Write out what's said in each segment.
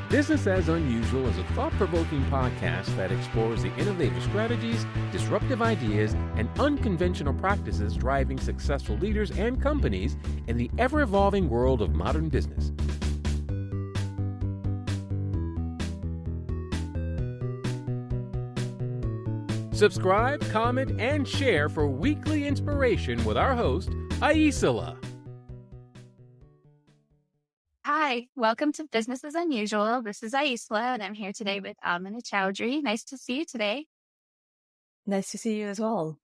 Business as Unusual is a thought-provoking podcast that explores the innovative strategies, disruptive ideas, and unconventional practices driving successful leaders and companies in the ever-evolving world of modern business. Subscribe, comment, and share for weekly inspiration with our host, Aicila. Hi, welcome to Business as Unusual. This is Aicila, and I'm here today with Amena Chaudhry. Nice to see you today. Nice to see you as well.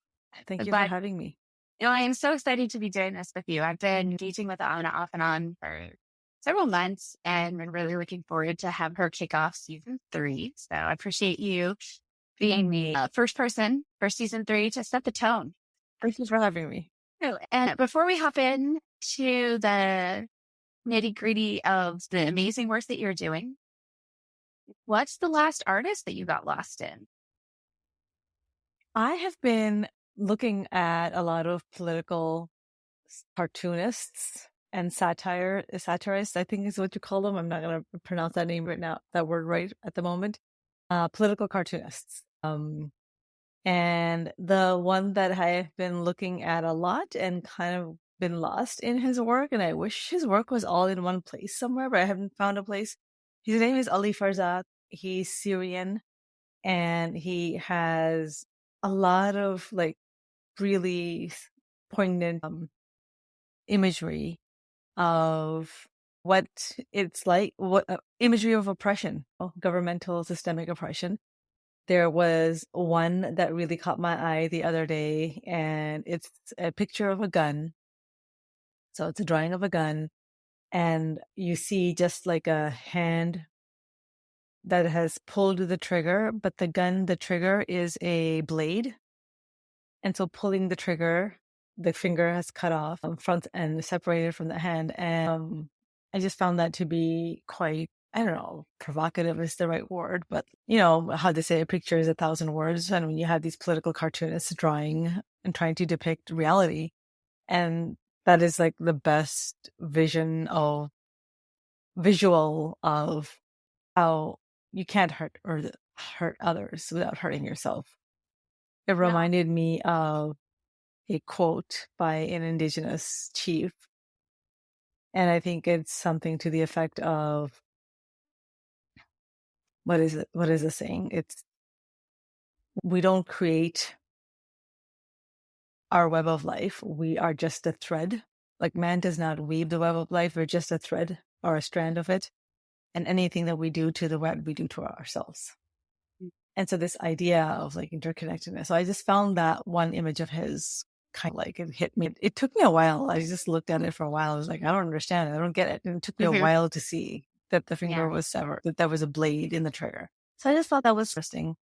Thank you for having me. I am so excited to be doing this with you. I've been engaging with Amena off and on for several months, and I'm really looking forward to have her kick off season 3. So I appreciate you being the first person for season 3 to set the tone. Thank you for having me. And before we hop in to the nitty-gritty of the amazing work that you're doing, what's the last artist that you got lost in? I have been looking at a lot of political cartoonists and satirists, I think is what you call them. I'm not going to pronounce that name right now, that word right at the moment. Political cartoonists. And the one that I've been looking at a lot and kind of been lost in his work, and I wish his work was all in one place somewhere, but I haven't found a place. His name is Ali Ferzat. He's Syrian, and he has a lot of really poignant imagery of what it's like, what imagery of oppression, governmental systemic oppression. There was one that really caught my eye the other day, and it's a picture of a gun. So it's a drawing of a gun, and you see just like a hand that has pulled the trigger, but the trigger is a blade. And so pulling the trigger, the finger has cut off front and separated from the hand. And I just found that to be quite, I don't know, provocative is the right word, but you know how they say a picture is 1,000 words. And when you have these political cartoonists drawing and trying to depict reality, and that is like the best visual of how you can't hurt others without hurting yourself. It reminded me of a quote by an indigenous chief. And I think it's something to the effect of, what is it? What is the saying? It's, we don't create our web of life. We are just a thread. Like man does not weave the web of life. We're just a thread or a strand of it. And anything that we do to the web, we do to ourselves. And so this idea of interconnectedness. So I just found that one image of his kind of it hit me. It took me a while. I just looked at it for a while. I was like, I don't understand it. I don't get it. And it took me a while to see that the finger was severed, that there was a blade in the trigger. So I just thought that was interesting.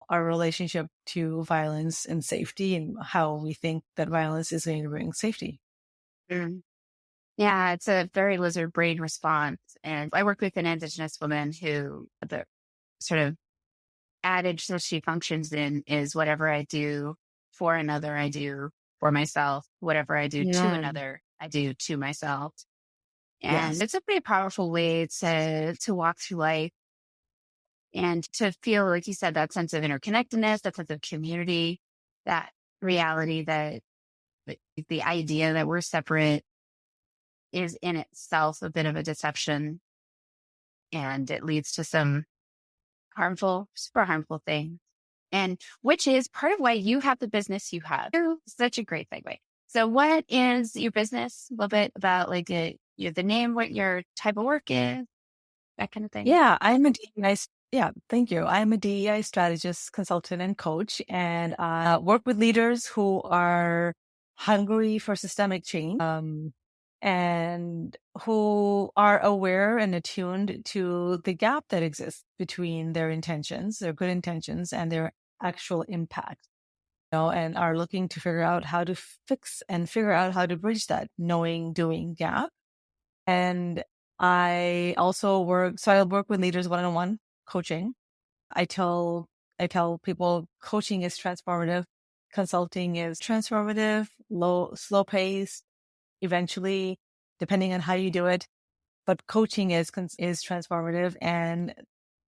Our relationship to violence and safety, and how we think that violence is going to bring safety. Yeah, it's a very lizard brain response. And I work with an indigenous woman who the sort of adage that she functions in is, whatever I do for another, I do for myself. Whatever I do to another, I do to myself. And it's a pretty powerful way to walk through life and to feel, like you said, that sense of interconnectedness, that sense of community, that reality that the idea that we're separate is in itself a bit of a deception, and it leads to some super harmful things, and which is part of why you have the business you have. Such a great segue. So what is your business? A little bit about the name, what your type of work is, that kind of thing. Yeah, thank you. I'm a DEI strategist, consultant, and coach, and I work with leaders who are hungry for systemic change, and who are aware and attuned to the gap that exists between their intentions, their good intentions, and their actual impact. And are looking to figure out how to fix and figure out how to bridge that doing gap. And I also work with leaders one-on-one coaching. I tell people coaching is transformative, consulting is transformative, slow paced. Eventually, depending on how you do it, but coaching is transformative. And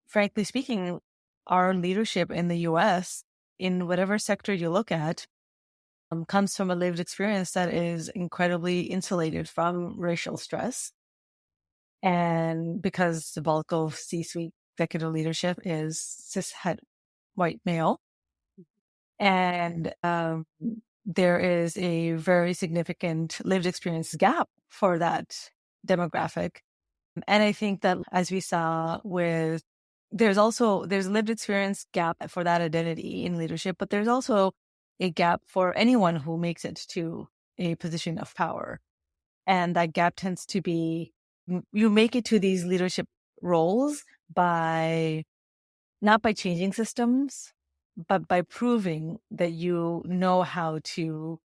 frankly speaking, our leadership in the US, in whatever sector you look at, comes from a lived experience that is incredibly insulated from racial stress. And because the bulk of C-suite executive leadership is cishet white male, and there is a very significant lived experience gap for that demographic. And I think that, as we saw with, there's lived experience gap for that identity in leadership, but there's also a gap for anyone who makes it to a position of power. And that gap tends to be, you make it to these leadership roles not by changing systems, but by proving that you know how to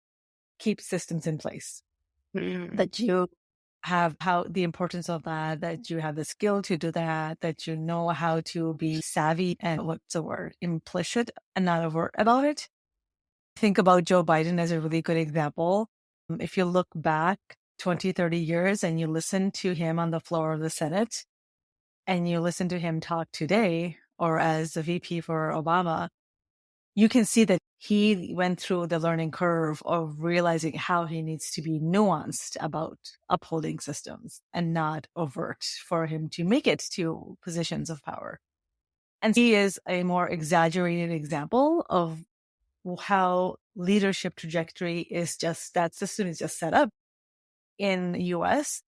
keep systems in place, that you have the importance of that you have the skill to do that you know how to be savvy and what's the word, implicit and not overt about it. Think about Joe Biden as a really good example. If you look back 20, 30 years and you listen to him on the floor of the Senate and you listen to him talk today, or as the VP for Obama, you can see that he went through the learning curve of realizing how he needs to be nuanced about upholding systems and not overt for him to make it to positions of power. And he is a more exaggerated example of how leadership trajectory is just, that system is just set up in the US.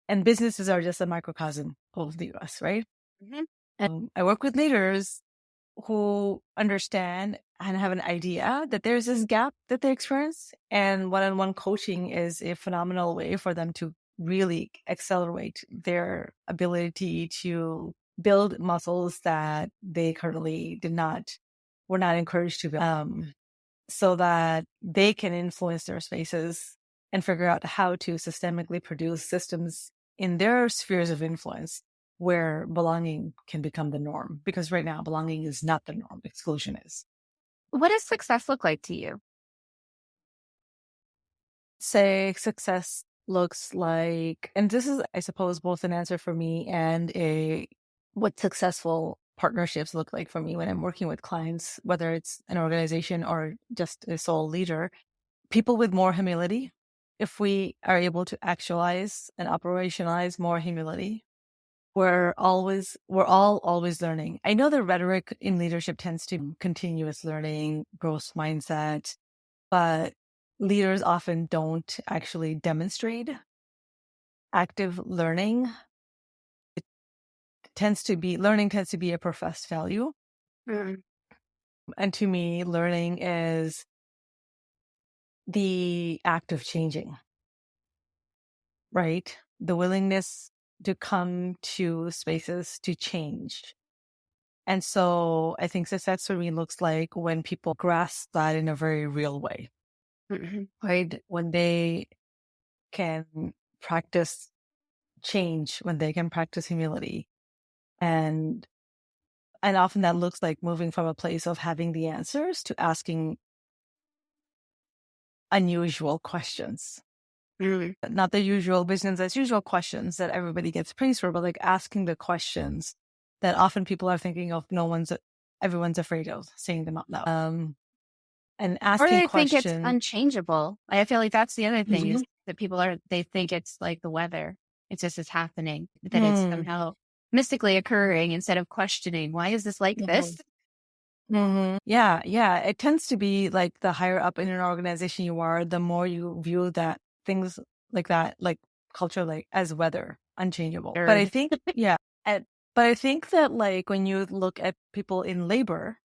And businesses are just a microcosm of the US, right? Mm-hmm. And I work with leaders who understand and have an idea that there's this gap that they experience. And one-on-one coaching is a phenomenal way for them to really accelerate their ability to build muscles that they currently were not encouraged to build, so that they can influence their spaces and figure out how to systemically produce systems in their spheres of influence where belonging can become the norm. Because right now, belonging is not the norm, exclusion is. What does success look like to you? Say success looks like, and this is, I suppose, both an answer for me and what successful partnerships look like for me when I'm working with clients, whether it's an organization or just a sole leader. People with more humility. If we are able to actualize and operationalize more humility, we're all always learning. I know the rhetoric in leadership tends to be continuous learning, growth mindset, but leaders often don't actually demonstrate active learning. Learning tends to be a professed value. Mm. And to me, learning is the act of changing, right? The willingness to come to spaces to change. And so I think success for me looks like when people grasp that in a very real way, right? When they can practice change, when they can practice humility. And often that looks like moving from a place of having the answers to asking unusual questions. Not the usual business as usual questions that everybody gets praised for, but like asking the questions that often people are thinking of, everyone's afraid of saying them out loud. And asking Or they questions. think it's unchangeable. I feel like that's the other thing, is that they think it's like the weather. It's just it's happening, that it's somehow mystically occurring, instead of questioning, why is this like this? Yeah. It tends to be like the higher up in an organization you are, the more you view that things like that, like culture, like as weather, unchangeable. Sure. But I think, but I think that like when you look at people in labor,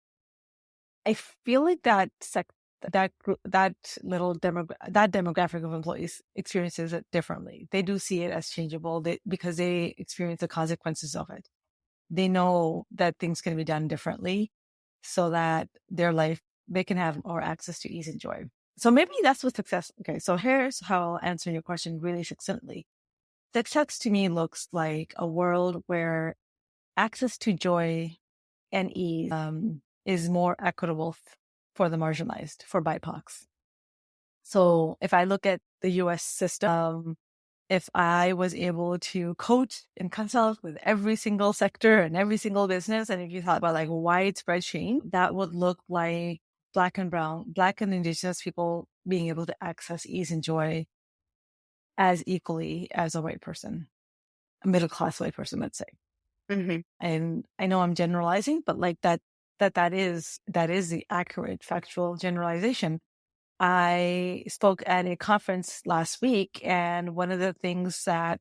I feel like that demographic of employees experiences it differently. They do see it as changeable because they experience the consequences of it. They know that things can be done differently so that they can have more access to ease and joy. So maybe that's what success. Okay, so here's how I'll answer your question really succinctly. Success to me looks like a world where access to joy and ease is more equitable for the marginalized, for BIPOCs. So if I look at the US system, if I was able to coach and consult with every single sector and every single business, and if you thought about like widespread change, that would look like Black and Brown, Black and Indigenous people being able to access ease and joy as equally as a white person, a middle class white person, let's say. Mm-hmm. And I know I'm generalizing, but like that is the accurate factual generalization. I spoke at a conference last week, and one of the things that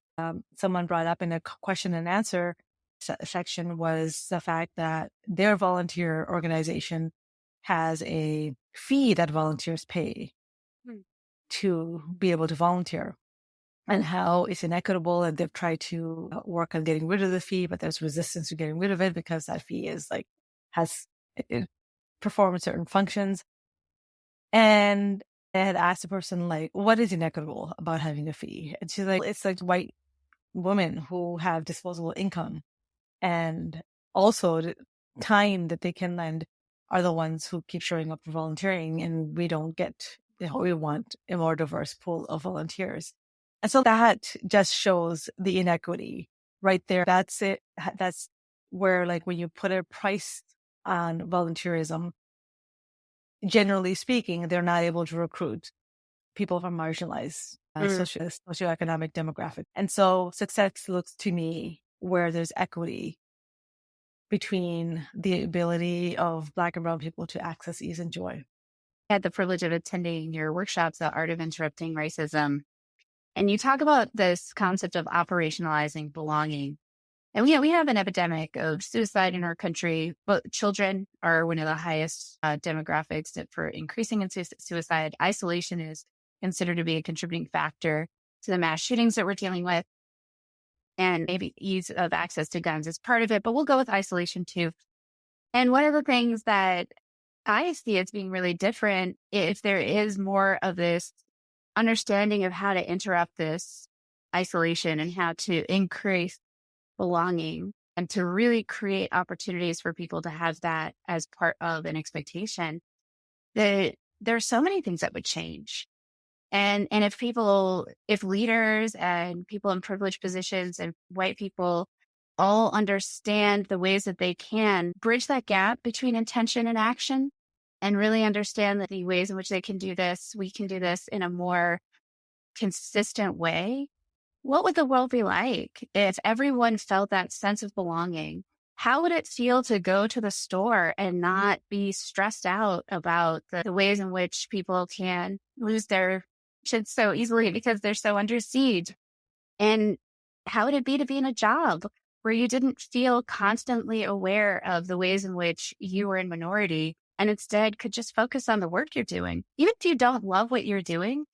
someone brought up in a question and answer section was the fact that their volunteer organization has a fee that volunteers pay to be able to volunteer, and how it's inequitable, and they've tried to work on getting rid of the fee, but there's resistance to getting rid of it because that fee is like it performs certain functions. And I had asked the person, like, what is inequitable about having a fee? And she's like, it's like white women who have disposable income and also the time that they can lend are the ones who keep showing up for volunteering, and we don't get, we want a more diverse pool of volunteers. And so that just shows the inequity right there. That's it. That's where, like, when you put a price on volunteerism, generally speaking, they're not able to recruit people from marginalized socioeconomic demographic. And so success looks to me where there's equity between the ability of Black and Brown people to access ease and joy. I had the privilege of attending your workshops, The Art of Interrupting Racism. And you talk about this concept of operationalizing belonging. And we have an epidemic of suicide in our country, but children are one of the highest demographics for increasing in suicide. Isolation is considered to be a contributing factor to the mass shootings that we're dealing with. And maybe ease of access to guns is part of it, but we'll go with isolation too. And one of the things that I see as being really different, if there is more of this understanding of how to interrupt this isolation and how to increase belonging and to really create opportunities for people to have that as part of an expectation, that there are so many things that would change. And if leaders and people in privileged positions and white people all understand the ways that they can bridge that gap between intention and action and really understand that the ways in which they can do this, we can do this in a more consistent way. What would the world be like if everyone felt that sense of belonging? How would it feel to go to the store and not be stressed out about the ways in which people can lose their shit so easily because they're so under siege? And how would it be to be in a job where you didn't feel constantly aware of the ways in which you were in minority and instead could just focus on the work you're doing? Even if you don't love what you're doing,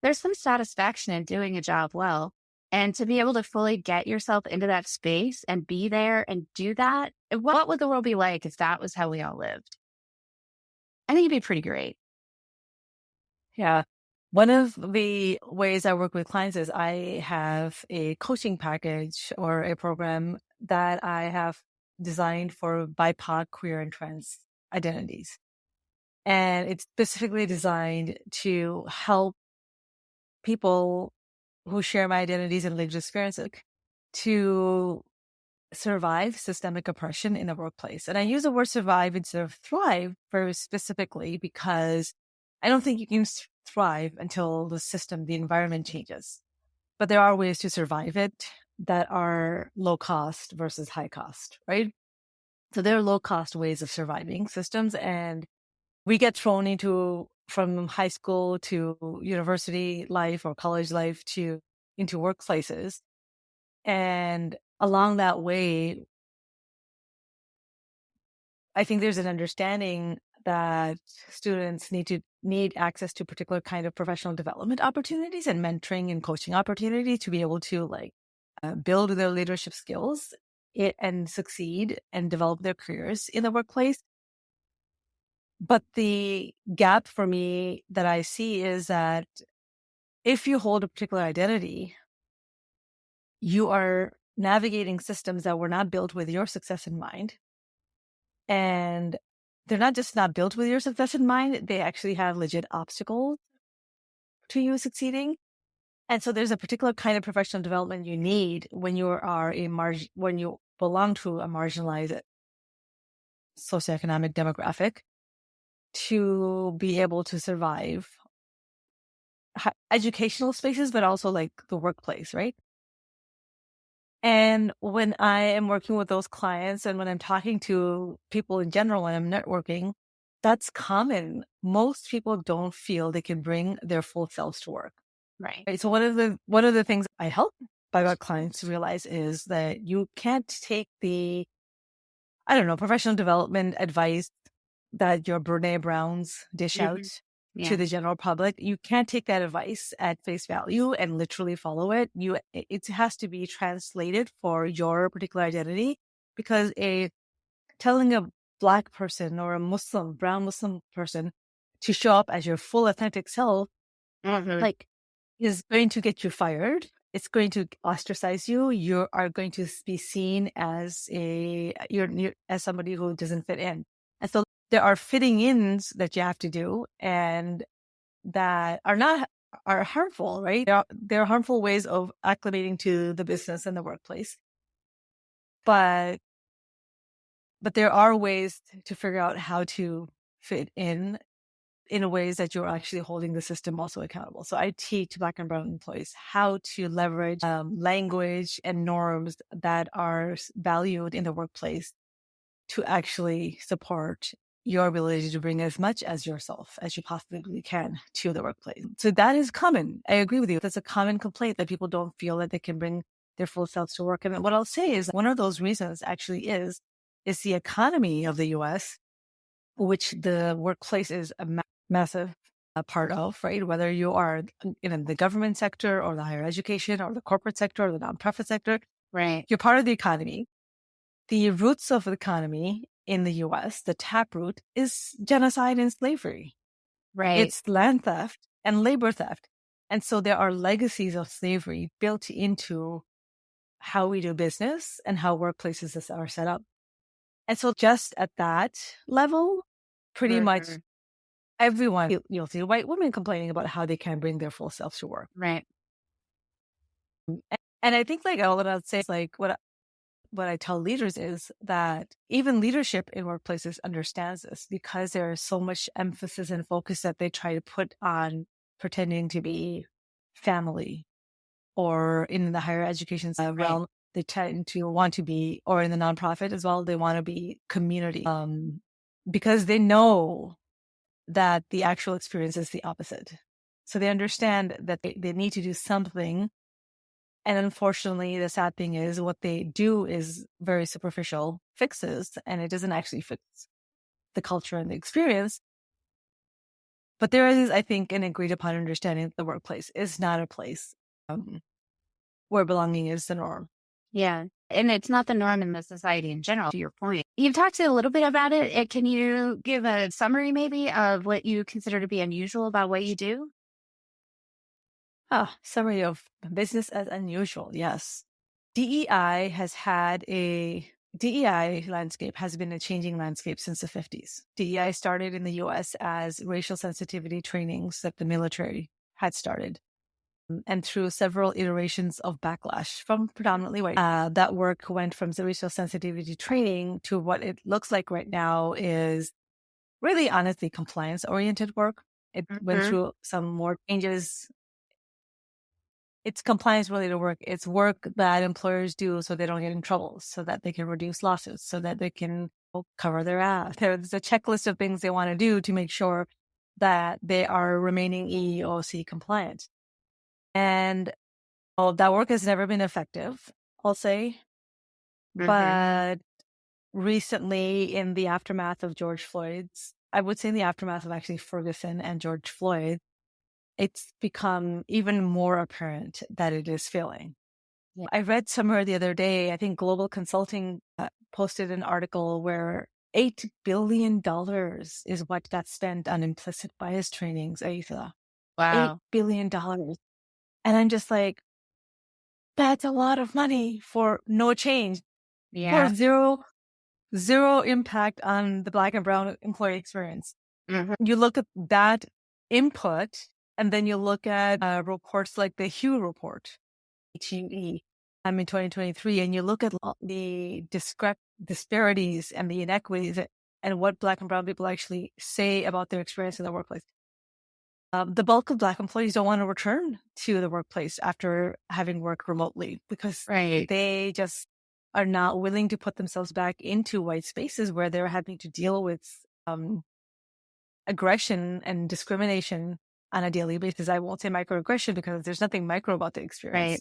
there's some satisfaction in doing a job well. And to be able to fully get yourself into that space and be there and do that, what would the world be like if that was how we all lived? I think it'd be pretty great. Yeah. One of the ways I work with clients is I have a coaching package or a program that I have designed for BIPOC, queer, and trans identities. And it's specifically designed to help people who share my identities and lived experiences to survive systemic oppression in the workplace. And I use the word survive instead of thrive very specifically because I don't think you can thrive until the system, the environment changes. But there are ways to survive it that are low cost versus high cost, right? So there are low cost ways of surviving systems. And we get thrown into from high school to university life or college life into workplaces. And along that way, I think there's an understanding that students need access to particular kind of professional development opportunities and mentoring and coaching opportunities to be able to build their leadership skills and succeed and develop their careers in the workplace. But the gap for me that I see is that if you hold a particular identity, you are navigating systems that were not built with your success in mind. And they're not just not built with your success in mind, they actually have legit obstacles to you succeeding. And so there's a particular kind of professional development you need when you are when you belong to a marginalized socioeconomic demographic to be able to survive educational spaces, but also like the workplace, right? And when I am working with those clients and when I'm talking to people in general, when I'm networking, that's common. Most people don't feel they can bring their full selves to work. Right. So one of the things I help my clients realize is that you can't take the, I don't know, professional development advice that your Brene Browns dish out to the general public. You can't take that advice at face value and literally follow it. It has to be translated for your particular identity, because telling a Black person or a brown Muslim person to show up as your full authentic self, like, is going to get you fired. It's going to ostracize you. You are going to be seen as as somebody who doesn't fit in. And so there are fitting ins that you have to do, and that are harmful, right? There are harmful ways of acclimating to the business and the workplace. But there are ways to figure out how to fit in ways that you're actually holding the system also accountable. So I teach Black and brown employees how to leverage language and norms that are valued in the workplace to actually support your ability to bring as much as yourself as you possibly can to the workplace. So that is common. I agree with you. That's a common complaint, that people don't feel that they can bring their full selves to work. And what I'll say is one of those reasons actually is the economy of the US, which the workplace is a massive part of, right? Whether you are in the government sector or the higher education or the corporate sector or the nonprofit sector, Right. you're part of the economy. The roots of the economy in the US, the taproot, is genocide and slavery. Right. It's land theft and labor theft. And so there are legacies of slavery built into how we do business and how workplaces are set up. And so just at that level, pretty much everyone, you'll see white women complaining about how they can't bring their full selves to work. Right. And I think like all that I'd say is like what I tell leaders is that even leadership in workplaces understands this, because there is so much emphasis and focus that they try to put on pretending to be family, or in the higher education realm, they tend to want to be, or in the nonprofit as well, they want to be community, because they know that the actual experience is the opposite. So they understand that they need to do something. And unfortunately, the sad thing is what they do is very superficial fixes, and it doesn't actually fix the culture and the experience. But there is, I think, an agreed upon understanding that the workplace is not a place where belonging is the norm. Yeah. And it's not the norm in the society in general, to your point. You've talked a little bit about it. Can you give a summary maybe of what you consider to be unusual about what you do? Summary of business as unusual. Yes. DEI landscape has been a changing landscape since the 50s. DEI started in the US as racial sensitivity trainings that the military had started. And through several iterations of backlash from predominantly white, that work went from the racial sensitivity training to what it looks like right now is really honestly compliance-oriented work. It went through some more changes. It's compliance-related work. It's work that employers do so they don't get in trouble, so that they can reduce lawsuits, so that they can cover their ass. There's a checklist of things they want to do to make sure that they are remaining EEOC compliant. And that work has never been effective, I'll say. But recently, in the aftermath of George Floyd's, I would say in the aftermath of actually Ferguson and George Floyd, it's become even more apparent that it is failing. Yeah. I read somewhere the other day, I think Global Consulting posted an article where $8 billion is what got spent on implicit bias trainings, Aicila. Wow. $8 billion. And I'm just like, that's a lot of money for no change. Yeah. For zero impact on the Black and brown employee experience. You look at that input And then you look at reports like the Hue report, HUE, in 2023, and you look at the disparities and the inequities and what Black and brown people actually say about their experience in the workplace. The bulk of Black employees don't want to return to the workplace after having worked remotely because they just are not willing to put themselves back into white spaces where they're having to deal with aggression and discrimination on a daily basis. I won't say microaggression because there's nothing micro about the experience.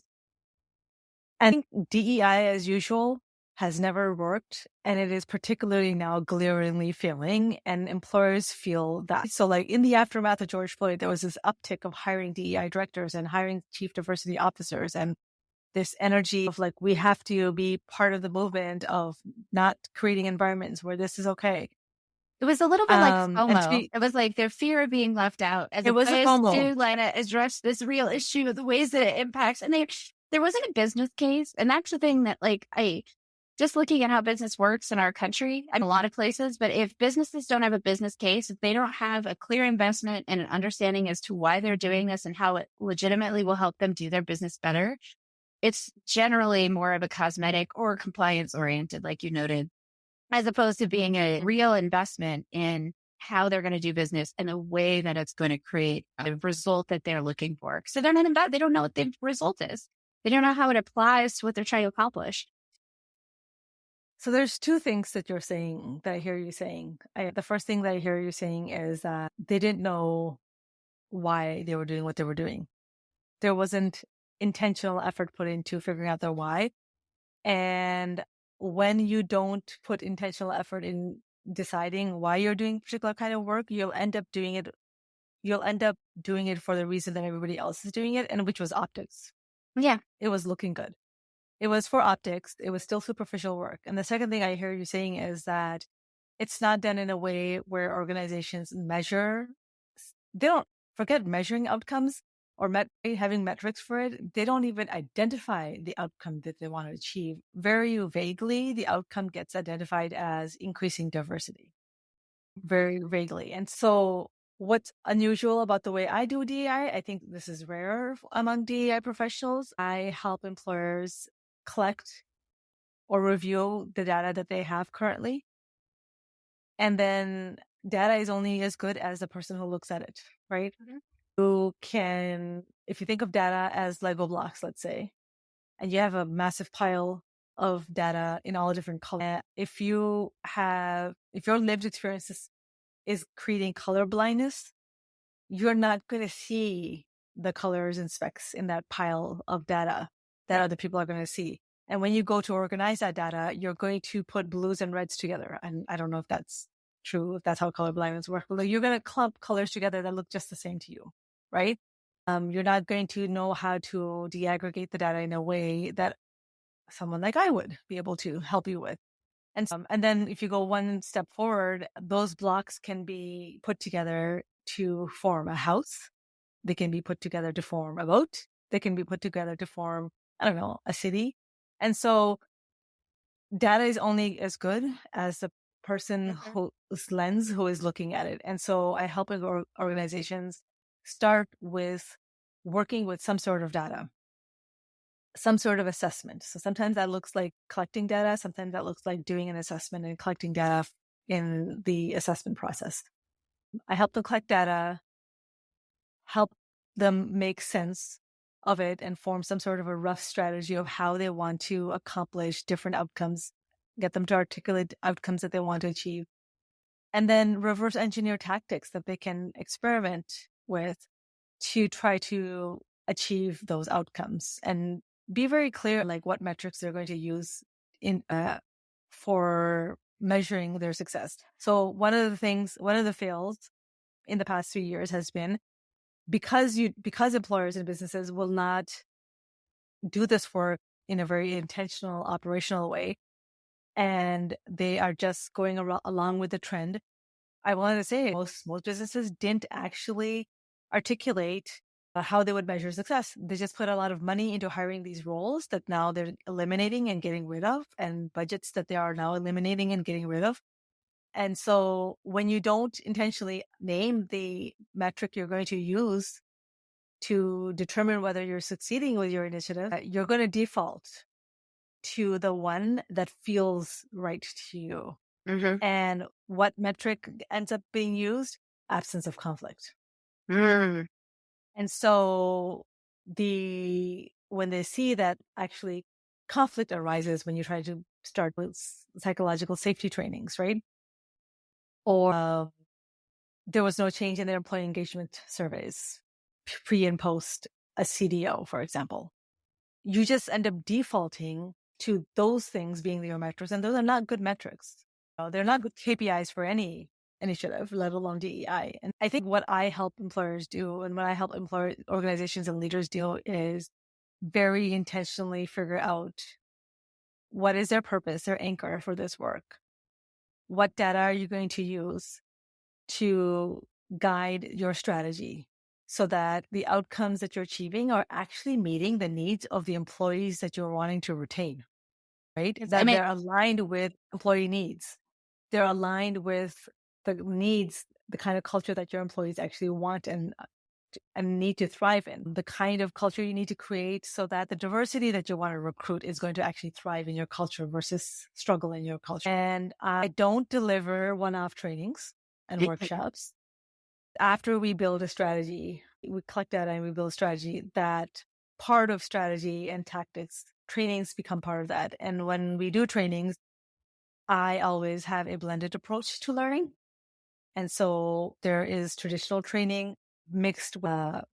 I think DEI, as usual, has never worked, and it is particularly now glaringly failing, and employers feel that. So like in the aftermath of George Floyd, there was this uptick of hiring DEI directors and hiring chief diversity officers, and this energy of like, we have to be part of the movement of not creating environments where this is okay. It was a little bit like FOMO. It was like their fear of being left out as opposed to like address this real issue, the ways that it impacts. And there wasn't a business case. And that's the thing that like, just looking at how business works in our country, in a lot of places, but if businesses don't have a business case, if they don't have a clear investment and an understanding as to why they're doing this and how it legitimately will help them do their business better, it's generally more of a cosmetic or compliance oriented, like you noted, as opposed to being a real investment in how they're going to do business in a way that it's going to create a result that they're looking for. So they're not they don't know what the result is. They don't know how it applies to what they're trying to accomplish. So there's two things that you're saying that I hear you saying. The first thing that I hear you saying is that they didn't know why they were doing what they were doing. There wasn't intentional effort put into figuring out their why. And when you don't put intentional effort in deciding why you're doing a particular kind of work, you'll end up doing it for the reason that everybody else is doing it, and which was optics. Yeah. It was looking good. It was for optics. It was still superficial work. And the second thing I hear you saying is that it's not done in a way where organizations measure. They don't forget measuring outcomes or having metrics for it. They don't even identify the outcome that they want to achieve. Very vaguely, the outcome gets identified as increasing diversity. Very vaguely. And so what's unusual about the way I do DEI, I think this is rare among DEI professionals. I help employers collect or review the data that they have currently. And then data is only as good as the person who looks at it, right? Mm-hmm. You can, if you think of data as Lego blocks, let's say, and you have a massive pile of data in all different colors. If your lived experience is creating color blindness, you're not going to see the colors and specs in that pile of data that other people are going to see. And when you go to organize that data, you're going to put blues and reds together. And I don't know if that's true, if that's how color blindness works, but you're going to clump colors together that look just the same to you, right? You're not going to know how to deaggregate the data in a way that someone like I would be able to help you with. And then if you go one step forward, those blocks can be put together to form a house. They can be put together to form a boat. They can be put together to form, a city. And so data is only as good as the person whose lens who is looking at it. And so I help organizations start with working with some sort of data, some sort of assessment. So sometimes that looks like collecting data. Sometimes that looks like doing an assessment and collecting data in the assessment process. I help them collect data, help them make sense of it, and form some sort of a rough strategy of how they want to accomplish different outcomes, get them to articulate outcomes that they want to achieve, and then reverse engineer tactics that they can experiment with to try to achieve those outcomes, and be very clear like what metrics they're going to use for measuring their success. So one of the fails in the past 3 years has been because employers and businesses will not do this work in a very intentional operational way, and they are just going along with the trend. I wanted to say most businesses didn't actually articulate how they would measure success. They just put a lot of money into hiring these roles that now they're eliminating and getting rid of, and budgets that they are now eliminating and getting rid of. And so when you don't intentionally name the metric you're going to use to determine whether you're succeeding with your initiative, you're going to default to the one that feels right to you. Mm-hmm. And what metric ends up being used? Absence of conflict. Mm. And so when they see that actually conflict arises when you try to start with psychological safety trainings, right? Or there was no change in their employee engagement surveys, pre and post a CDO, for example. You just end up defaulting to those things being your metrics, and those are not good metrics. They're not good KPIs for any initiative, let alone DEI. And I think what I help employers do and what I help employer organizations and leaders do is very intentionally figure out what is their purpose, their anchor for this work. What data are you going to use to guide your strategy so that the outcomes that you're achieving are actually meeting the needs of the employees that you're wanting to retain, right? That they're aligned with employee needs. They're aligned with the needs, the kind of culture that your employees actually want and need to thrive in, the kind of culture you need to create so that the diversity that you want to recruit is going to actually thrive in your culture versus struggle in your culture. And I don't deliver one-off trainings and workshops. After we build a strategy, we collect data and we build a strategy, that part of strategy and tactics, trainings become part of that. And when we do trainings, I always have a blended approach to learning. And so there is traditional training mixed with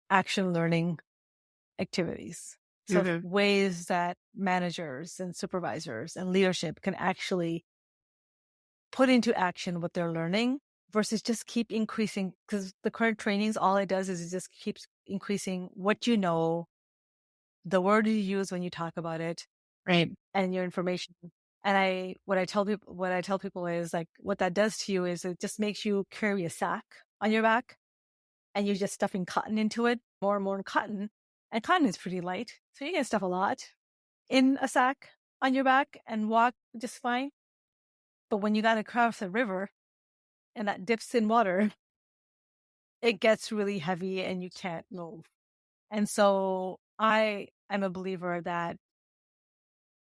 action learning activities. So ways that managers and supervisors and leadership can actually put into action what they're learning versus just keep increasing, because the current trainings, all it does is it just keeps increasing what you know, the word you use when you talk about it, right, and your information. And what I tell people is like, what that does to you is it just makes you carry a sack on your back and you're just stuffing cotton into it, more and more cotton. And cotton is pretty light. So you can stuff a lot in a sack on your back and walk just fine. But when you got to cross a river and that dips in water, it gets really heavy and you can't move. And so I am a believer that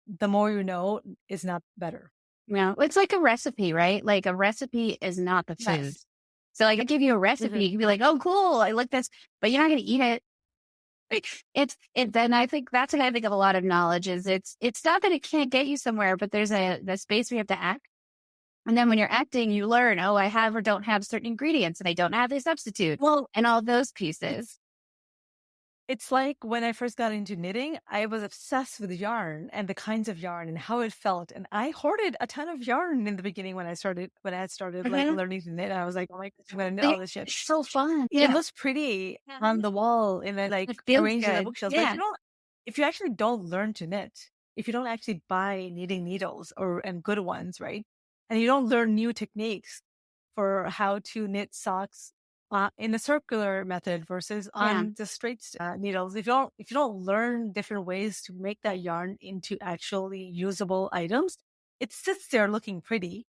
the more you know is not better. Yeah, it's like a recipe, right? Like a recipe is not the food. Yes. So like I give you a recipe, you can be like, oh, cool, I like this, but you're not going to eat it. Like, then I think that's what I think of a lot of knowledge is it's not that it can't get you somewhere, but there's the space where you have to act. And then when you're acting, you learn, oh, I have or don't have certain ingredients and I don't have the substitute. Well, and all those pieces. It's like when I first got into knitting, I was obsessed with yarn and the kinds of yarn and how it felt. And I hoarded a ton of yarn in the beginning when I had started like learning to knit. I was like, oh my gosh, I'm going to knit all this shit. It's so fun. It looks pretty on the wall and then like arranged in the bookshelf. Yeah. But if you actually don't learn to knit, if you don't actually buy knitting needles and good ones, right? And you don't learn new techniques for how to knit socks in a circular method versus on the straight needles. If you don't learn different ways to make that yarn into actually usable items, it sits there looking pretty,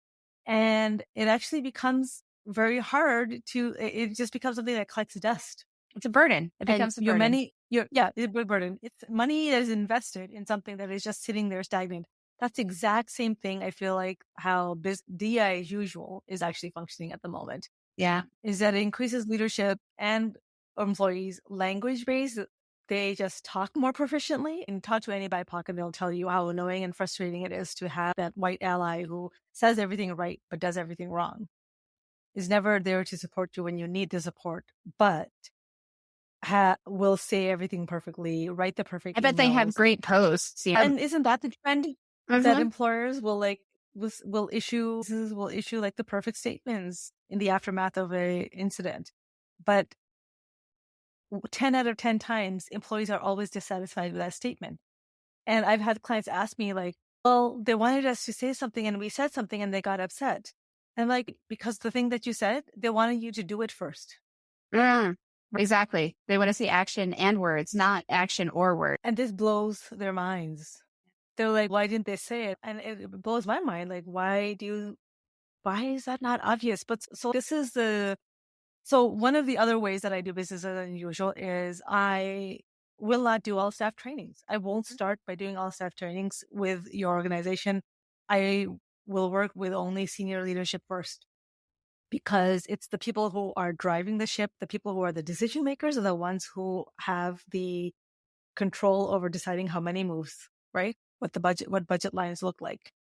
and it actually becomes very hard to. It just becomes something that collects dust. It's a burden. It becomes a burden. It's a burden. It's money that is invested in something that is just sitting there stagnant. That's the exact same thing I feel like how DI as usual is actually functioning at the moment. Yeah. Is that it increases leadership and employees' language base. They just talk more proficiently, and talk to any BIPOC and they'll tell you how annoying and frustrating it is to have that white ally who says everything right but does everything wrong. Is never there to support you when you need the support, but will say everything perfectly, write the perfect I bet they have great posts. Yeah. And isn't that the trend that employers will issue like the perfect statements in the aftermath of a incident? But 10 out of 10 times, employees are always dissatisfied with that statement. And I've had clients ask me like, well, they wanted us to say something and we said something and they got upset. And like, because the thing that you said, they wanted you to do it first. Exactly. They want to see action and words, not action or words. And this blows their minds. They're like, why didn't they say it? And it blows my mind. Like, why is that not obvious? But so this is the So one of the other ways that I do business as unusual is I will not do all staff trainings. I won't start by doing all staff trainings with your organization. I will work with only senior leadership first, because it's the people who are driving the ship, the people who are the decision makers are the ones who have the control over deciding how many moves, right? What budget lines look like.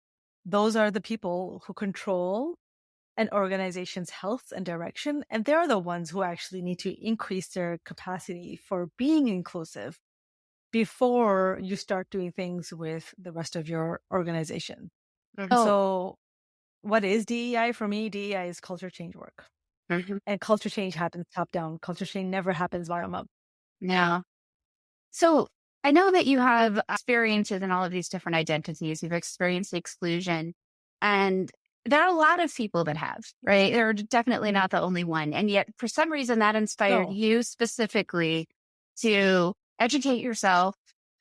Those are the people who control an organization's health and direction. And they're the ones who actually need to increase their capacity for being inclusive before you start doing things with the rest of your organization. Oh, So what is DEI? For me, DEI is culture change work. And culture change happens top down. Culture change never happens bottom up. no. So I know that you have experiences in all of these different identities. You've experienced exclusion, and there are a lot of people that have, right? They're definitely not the only one. And yet, for some reason, that inspired No. you specifically to educate yourself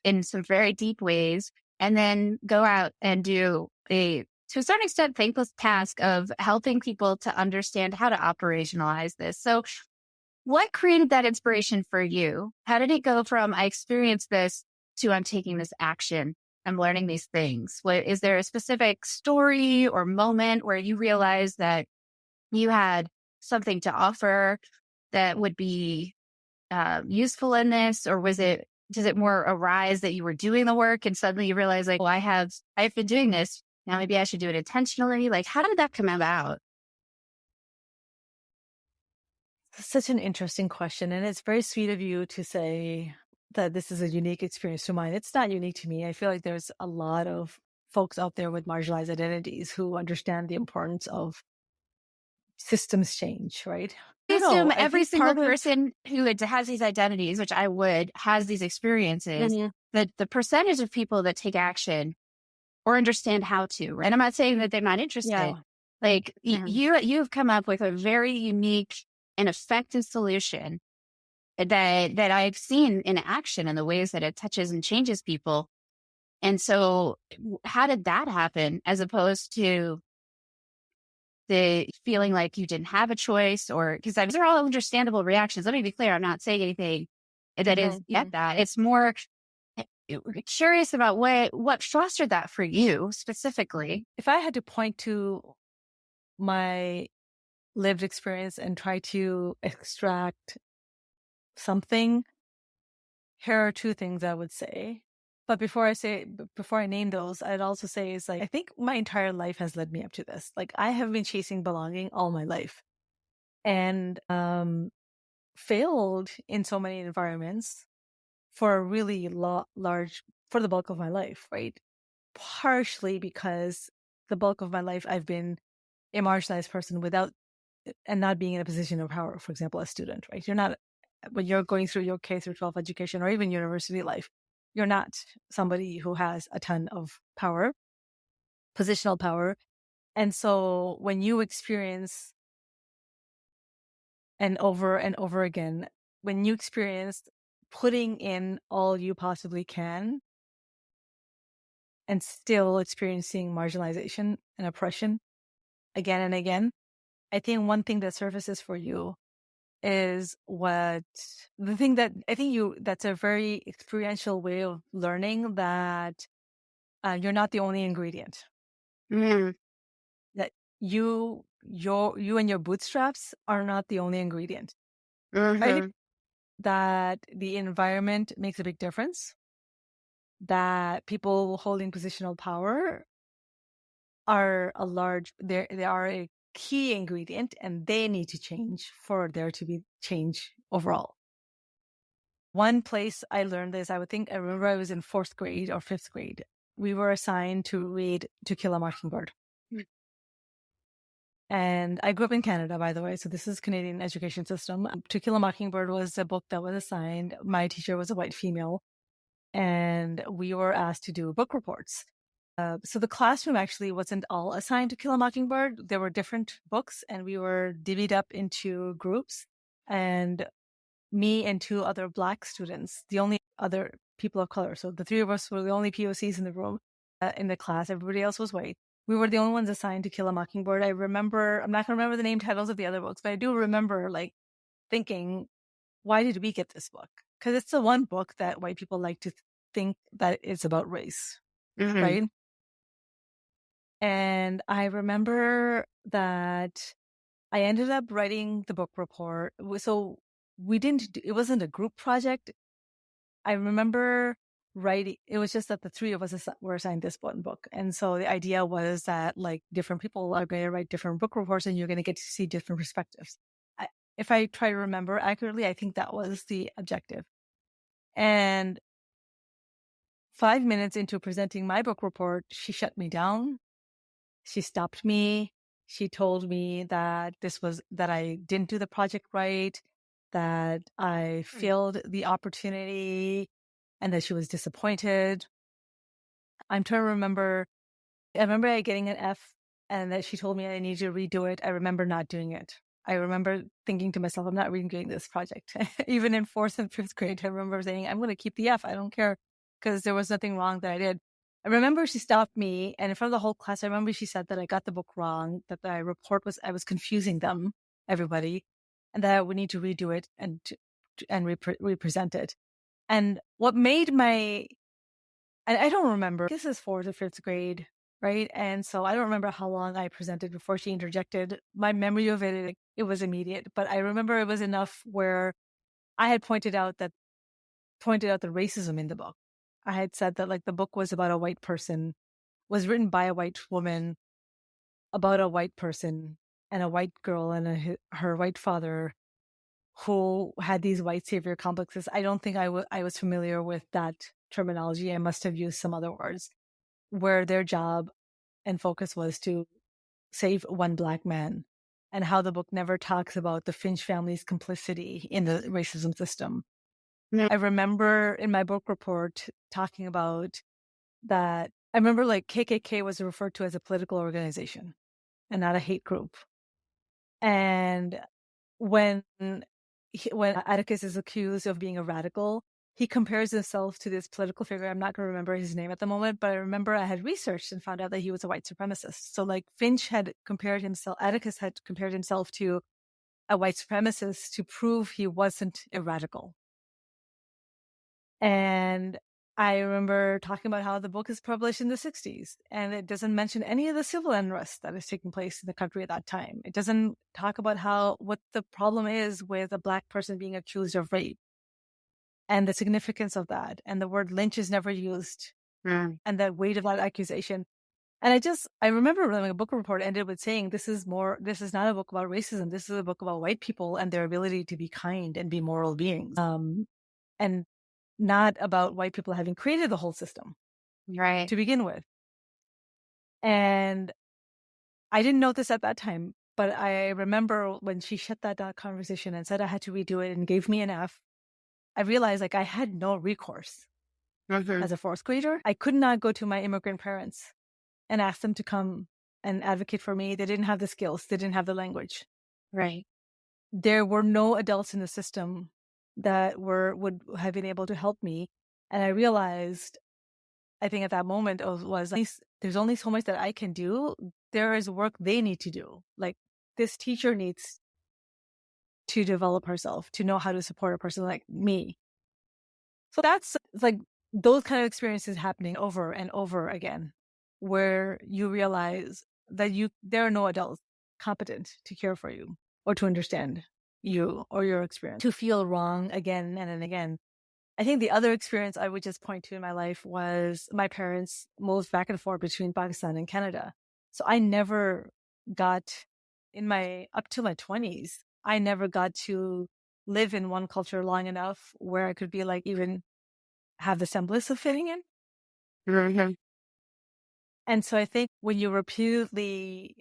in some very deep ways and then go out and do to a certain extent, thankless task of helping people to understand how to operationalize this. So, what created that inspiration for you? How did it go from I experienced this to I'm taking this action? I'm learning these things. Is there a specific story or moment where you realized that you had something to offer that would be useful in this? Or does it more arise that you were doing the work and suddenly you realize like, well, I've been doing this. Now maybe I should do it intentionally. Like, how did that come about? Such an interesting question. And it's very sweet of you to say that this is a unique experience to mine. It's not unique to me. I feel like there's a lot of folks out there with marginalized identities who understand the importance of systems change, right? I I don't know. assume I every think single part of it, person who has these identities, which I would, has these experiences, Mhm. that the percentage of people that take action or understand how to, and I'm not saying that they're not interested. Yeah. Like Mhm. you've come up with a very unique and effective solution that I've seen in action in the ways that it touches and changes people. And so how did that happen as opposed to the feeling like you didn't have a choice, or because those are all understandable reactions. Let me be clear. I'm not saying anything that is Mhm. yet that. It's more curious about what fostered that for you specifically. If I had to point to my lived experience and try to extract something, here are two things I would say. But before I name those, I'd also say is like, I think my entire life has led me up to this. Like I have been chasing belonging all my life and failed in so many environments for a really large, for the bulk of my life, right? Partially because the bulk of my life I've been a marginalized person without and not being in a position of power. For example, a student, right? You're not, when you're going through your K through 12 education or even university life, you're not somebody who has a ton of power, positional power. And so when you experience, and over again, when you experience putting in all you possibly can and still experiencing marginalization and oppression again and again, I think one thing that surfaces for you is the thing that I think that's a very experiential way of learning that you're not the only ingredient. Mm. That you and your bootstraps are not the only ingredient, right? Mm-hmm. That the environment makes a big difference. That people holding positional power are they are a key ingredient, and they need to change for there to be change overall. One place I learned this, I remember I was in 4th grade or 5th grade. We were assigned to read To Kill a Mockingbird. Mm. And I grew up in Canada, by the way, so this is Canadian education system. To Kill a Mockingbird was a book that was assigned. My teacher was a white female, and we were asked to do book reports. So the classroom actually wasn't all assigned To Kill a Mockingbird. There were different books, and we were divvied up into groups. And me and 2 other Black students, the only other people of color. So the 3 of us were the only POCs in the room, in the class. Everybody else was white. We were the only ones assigned To Kill a Mockingbird. I'm not going to remember the name titles of the other books, but I do remember like thinking, why did we get this book? Because it's the one book that white people like to think that it's about race, right? And I remember that I ended up writing the book report. So it wasn't a group project. I remember writing, it was just that the three of us were assigned this one book. And so the idea was that like different people are going to write different book reports and you're going to get to see different perspectives. If I try to remember accurately, I think that was the objective. And 5 minutes into presenting my book report, she shut me down. She stopped me. She told me that that I didn't do the project right, that I failed the opportunity, and that she was disappointed. I'm trying to remember. I remember getting an F and that she told me I needed to redo it. I remember not doing it. I remember thinking to myself, I'm not redoing this project. Even in 4th and 5th grade, I remember saying, I'm going to keep the F. I don't care, because there was nothing wrong that I did. I remember she stopped me, and in front of the whole class, I remember she said that I got the book wrong, that the report I was confusing them, everybody, and that I would need to redo it and represent it. And what made and I don't remember, this is 4th or 5th grade, right? And so I don't remember how long I presented before she interjected. My memory of it was immediate, but I remember it was enough where I had pointed out the racism in the book. I had said that like the book was about a white person, was written by a white woman about a white person and a white girl and her white father who had these white savior complexes. I don't think I was familiar with that terminology. I must have used some other words, where their job and focus was to save one Black man, and how the book never talks about the Finch family's complicity in the racism system. No. I remember in my book report talking about that. I remember like KKK was referred to as a political organization and not a hate group. And when Atticus is accused of being a radical, he compares himself to this political figure. I'm not going to remember his name at the moment, but I remember I had researched and found out that he was a white supremacist. So like Atticus had compared himself to a white supremacist to prove he wasn't a radical. And I remember talking about how the book is published in the 60s, and it doesn't mention any of the civil unrest that is taking place in the country at that time. It doesn't talk about what the problem is with a Black person being accused of rape and the significance of that. And the word lynch is never used, and the weight of that accusation. And I remember when a book report ended with saying, this is not a book about racism. This is a book about white people and their ability to be kind and be moral beings. And not about white people having created the whole system, right, to begin with. And I didn't know this at that time, but I remember when she shut that conversation and said I had to redo it and gave me an F, I realized like I had no recourse. As a 4th grader. I could not go to my immigrant parents and ask them to come and advocate for me. They didn't have the skills. They didn't have the language. Right. There were no adults in the system that would have been able to help me. And I realized, I think at that moment was there's only so much that I can do. There is work they need to do. Like this teacher needs to develop herself, to know how to support a person like me. So that's like those kind of experiences happening over and over again, where you realize that there are no adults competent to care for you or to understand you or your experience, to feel wrong again and again. I think the other experience I would just point to in my life was my parents moved back and forth between Pakistan and Canada. So I never got, up to my 20s, I never got to live in one culture long enough where I could be like, even have the semblance of fitting in. Mm-hmm. And so I think when you repeatedly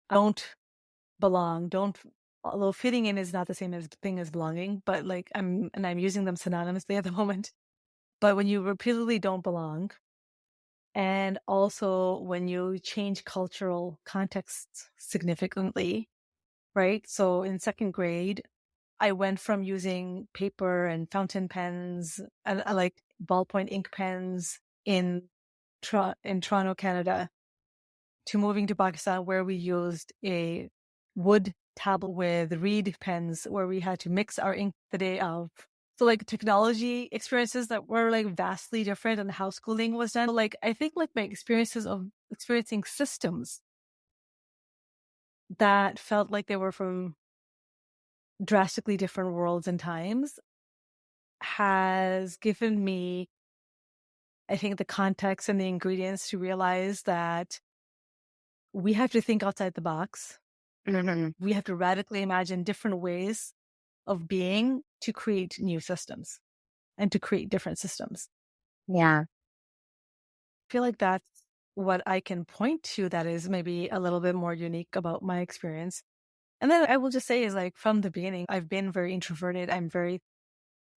don't belong, although fitting in is not the same thing as belonging, but like I'm using them synonymously at the moment. But when you repeatedly don't belong, and also when you change cultural contexts significantly, right? So in 2nd grade, I went from using paper and fountain pens and like ballpoint ink pens in Toronto, Canada, to moving to Pakistan, where we used a wood tablet with reed pens where we had to mix our ink the day of. So like technology experiences that were like vastly different and how schooling was done. Like I think like my experiences of experiencing systems that felt like they were from drastically different worlds and times has given me, I think, the context and the ingredients to realize that we have to think outside the box. We have to radically imagine different ways of being to create new systems and to create different systems. Yeah. I feel like that's what I can point to that is maybe a little bit more unique about my experience. And then I will just say is like from the beginning, I've been very introverted. I'm very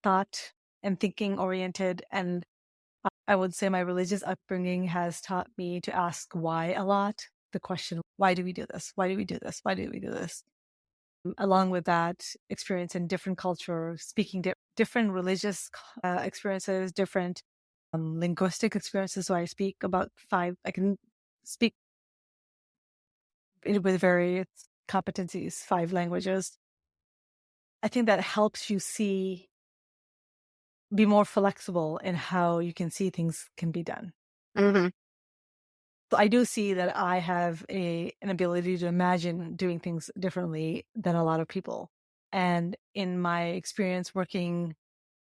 thought and thinking oriented. And I would say my religious upbringing has taught me to ask why a lot. The question, why do we do this? Why do we do this? Why do we do this? Along with that, experience in different cultures, speaking different religious experiences, different linguistic experiences. So I speak about I can speak with various competencies, 5 languages. I think that helps you be more flexible in how you can see things can be done. So I do see that I have an ability to imagine doing things differently than a lot of people. And in my experience working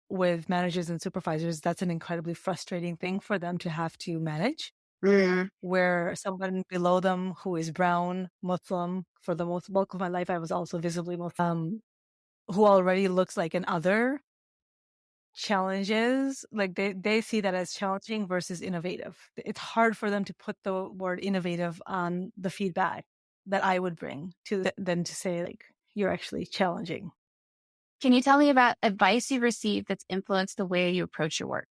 with managers and supervisors, that's an incredibly frustrating thing for them to have to manage. Where someone below them who is brown, Muslim, for the most bulk of my life, I was also visibly Muslim, who already looks like an other, challenges, like they see that as challenging versus innovative. It's hard for them to put the word innovative on the feedback that I would bring to them to say, like, you're actually challenging. Can you tell me about advice you received that's influenced the way you approach your work?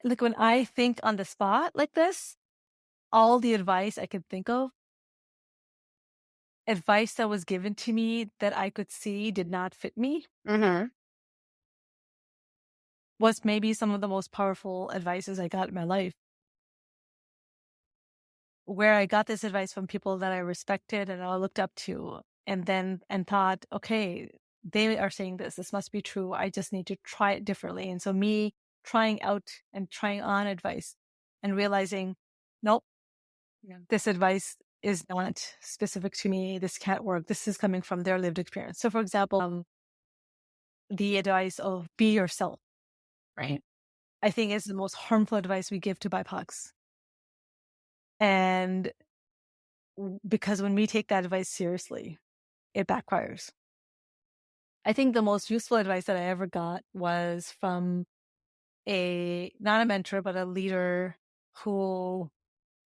Like when I think on the spot like this, all the advice I could think of, advice that was given to me that I could see did not fit me, was maybe some of the most powerful advices I got in my life. Where I got this advice from people that I respected and I looked up to, and thought, okay, they are saying this must be true. I just need to try it differently. And so me trying out and trying on advice and realizing, nope, this advice is not specific to me. This can't work. This is coming from their lived experience. So for example, the advice of be yourself, Right. I think is the most harmful advice we give to BIPOCs. And because when we take that advice seriously, it backfires. I think the most useful advice that I ever got was from not a mentor, but a leader who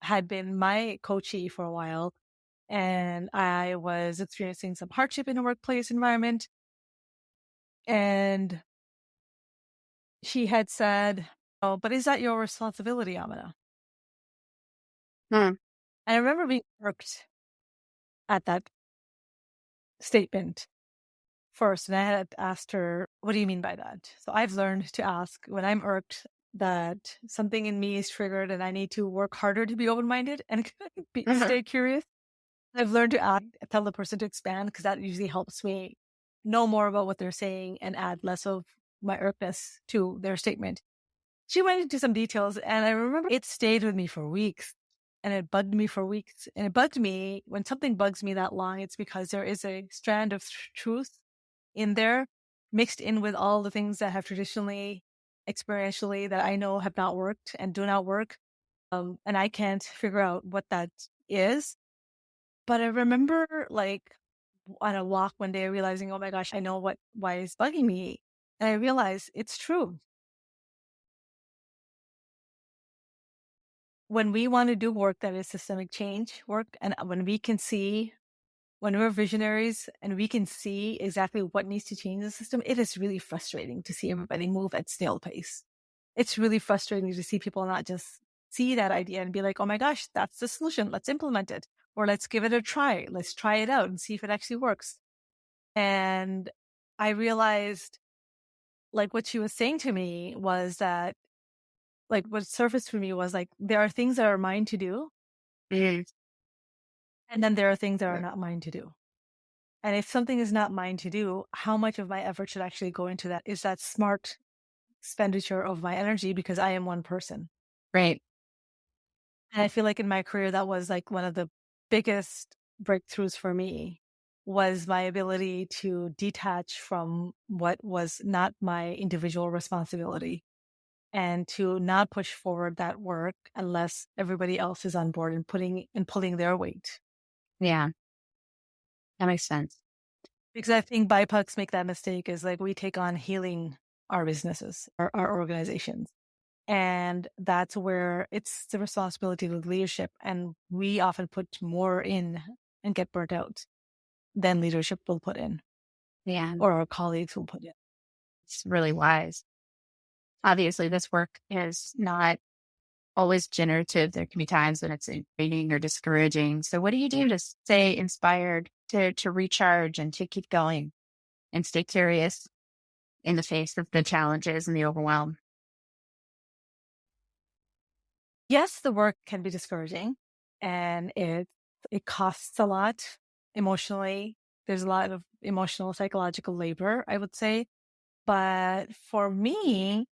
had been my coachee for a while. And I was experiencing some hardship in a workplace environment. And she had said, oh, but is that your responsibility, Amena? And I remember being irked at that statement first. And I had asked her, what do you mean by that? So I've learned to ask when I'm irked that something in me is triggered and I need to work harder to be open-minded and stay curious. I've learned to tell the person to expand because that usually helps me know more about what they're saying and add less of my irkness to their statement. She went into some details and I remember it stayed with me for weeks and it bugged me for weeks. And it bugged me when something bugs me that long, it's because there is a strand of truth in there mixed in with all the things that have traditionally, experientially that I know have not worked and do not work. And I can't figure out what that is. But I remember like on a walk one day realizing, oh my gosh, I know why it's bugging me. And I realized it's true. When we want to do work that is systemic change work, and when we're visionaries and we can see exactly what needs to change the system, it is really frustrating to see everybody move at snail pace. It's really frustrating to see people not just see that idea and be like, oh my gosh, that's the solution. Let's implement it. Or let's give it a try. Let's try it out and see if it actually works. And I realized like what she was saying to me was that like what surfaced for me was like, there are things that are mine to do Mhm. And then there are things that are not mine to do. And if something is not mine to do, how much of my effort should actually go into that? Is that smart expenditure of my energy because I am one person? Right. And I feel like in my career, that was like one of the biggest breakthroughs for me was my ability to detach from what was not my individual responsibility and to not push forward that work unless everybody else is on board and pulling their weight. Yeah. That makes sense. Because I think BIPOCs make that mistake is like we take on healing our businesses, our organizations. And that's where it's the responsibility of leadership. And we often put more in and get burnt out than leadership will put in Yeah. or our colleagues will put in. It's really wise. Obviously, this work is not always generative. There can be times when it's draining or discouraging. So what do you do to stay inspired, to recharge and to keep going and stay curious in the face of the challenges and the overwhelm? Yes, the work can be discouraging and it costs a lot emotionally. There's a lot of emotional, psychological labor, I would say. But for me,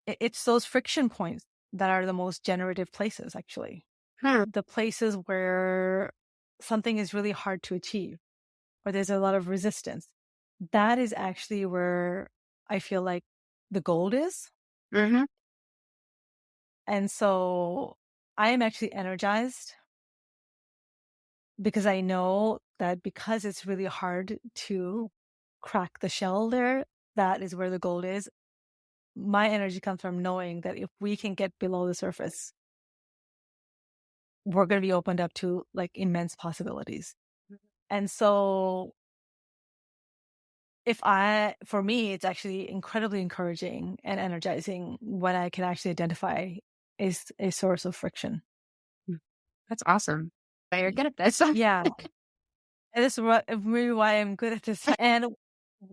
it's those friction points that are the most generative places, actually. The places where something is really hard to achieve or there's a lot of resistance. That is actually where I feel like the gold is. Mm-hmm. And so I am actually energized because I know that because it's really hard to crack the shell there, that is where the gold is. My energy comes from knowing that if we can get below the surface, we're going to be opened up to like immense possibilities. And so for me, it's actually incredibly encouraging and energizing when I can actually identify a source of friction. That's awesome. But you're good at this. Yeah. And this is maybe why I'm good at this. And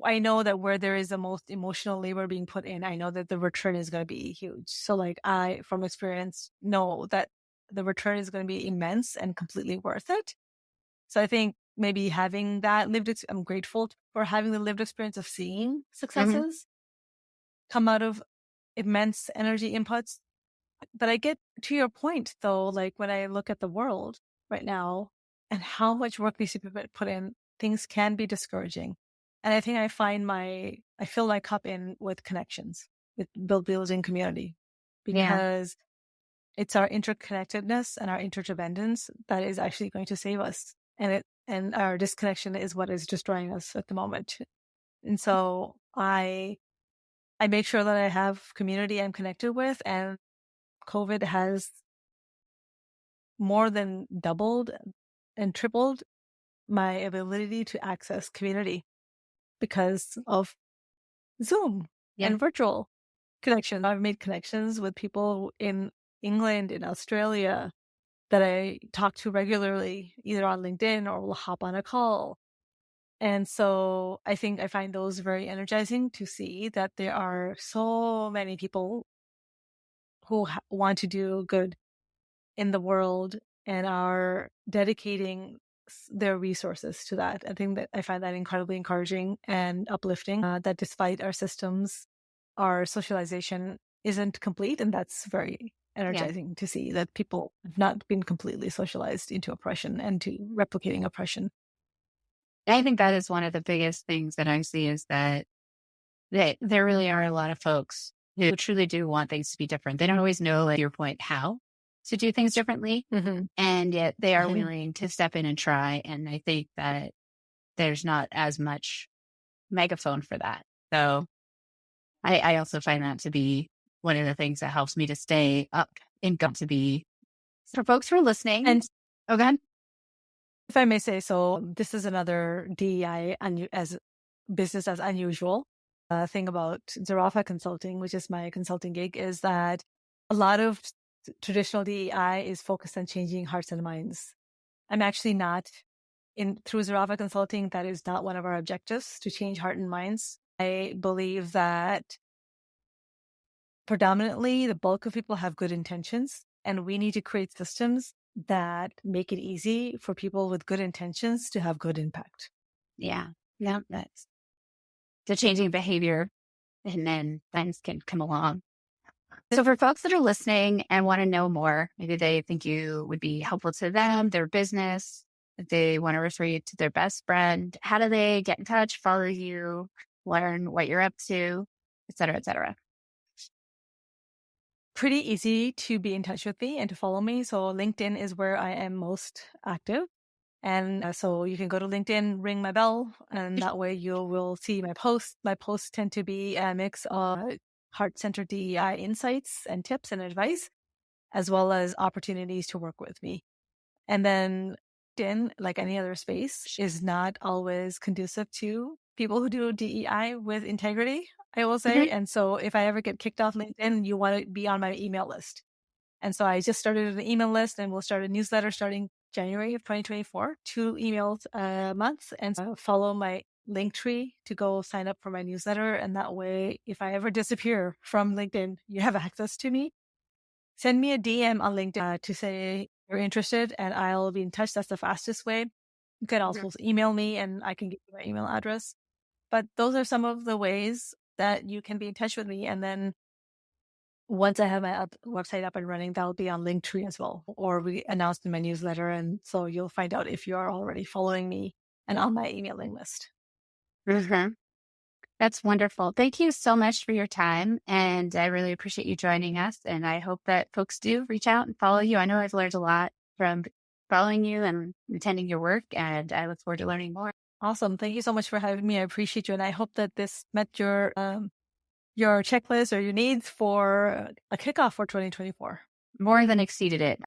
I know that where there is the most emotional labor being put in, I know that the return is going to be huge. So like from experience, know that the return is going to be immense and completely worth it. So I think maybe having that I'm grateful for having the lived experience of seeing successes come out of immense energy inputs. But I get to your point though, like when I look at the world right now and how much work these people put in, things can be discouraging. And I think I fill my cup in with connections, with building community, Yeah. because it's our interconnectedness and our interdependence that is actually going to save us. And our disconnection is what is destroying us at the moment. And so I make sure that I have community I'm connected with, and COVID has more than doubled and tripled my ability to access community because of Zoom and virtual connections. I've made connections with people in England, in Australia that I talk to regularly, either on LinkedIn or will hop on a call. And so I think I find those very energizing to see that there are so many people who want to do good in the world and are dedicating their resources to that. I find that incredibly encouraging and uplifting, that despite our systems, our socialization isn't complete. And that's very energizing to see that people have not been completely socialized into oppression and to replicating oppression. I think that is one of the biggest things that I see is that there really are a lot of folks who truly do want things to be different. They don't always know, like your point, how to do things differently. And yet they are willing to step in and try. And I think that there's not as much megaphone for that. So I also find that to be one of the things that helps me to stay up and got to be for folks who are listening. And go ahead. if I may say so, this is another DEI as business as unusual thing about Zarafa Consulting, which is my consulting gig, is that a lot of traditional DEI is focused on changing hearts and minds. I'm actually not through Zarafa Consulting. That is not one of our objectives, to change heart and minds. I believe that predominantly the bulk of people have good intentions And we need to create systems that make it easy for people with good intentions to have good impact. Yeah. Yeah. That's the changing behavior, and then things can come along. So for folks that are listening and want to know more, maybe they think you would be helpful to them, their business, if they want to refer you to their best friend, how do they get in touch, follow you, learn what you're up to, et cetera, et cetera? Pretty easy to be in touch with me and to follow me. So LinkedIn is where I am most active. And so you can go to LinkedIn, ring my bell, and that way you will see my posts. My posts tend to be a mix of heart-centered DEI insights and tips and advice, as well as opportunities to work with me. And then LinkedIn, like any other space, is not always conducive to people who do DEI with integrity, I will say. And so if I ever get kicked off LinkedIn, you want to be on my email list. And so I just started an email list, and we'll start a newsletter starting January of 2024, 2 emails a month, and follow my link tree to go sign up for my newsletter. And that way, if I ever disappear from LinkedIn, you have access to me. Send me a DM on LinkedIn to say you're interested, and I'll be in touch. That's the fastest way. You can also email me, and I can give you my email address. But those are some of the ways that you can be in touch with me. And then once I have my website up and running, that'll be on Linktree as well, or we announced in my newsletter. And so you'll find out if you are already following me and on my emailing list. That's wonderful. Thank you so much for your time. And I really appreciate you joining us. And I hope that folks do reach out and follow you. I know I've learned a lot from following you and attending your work, and I look forward to learning more. Awesome. Thank you so much for having me. I appreciate you. And I hope that this met your checklist or your needs for a kickoff for 2024. More than exceeded it.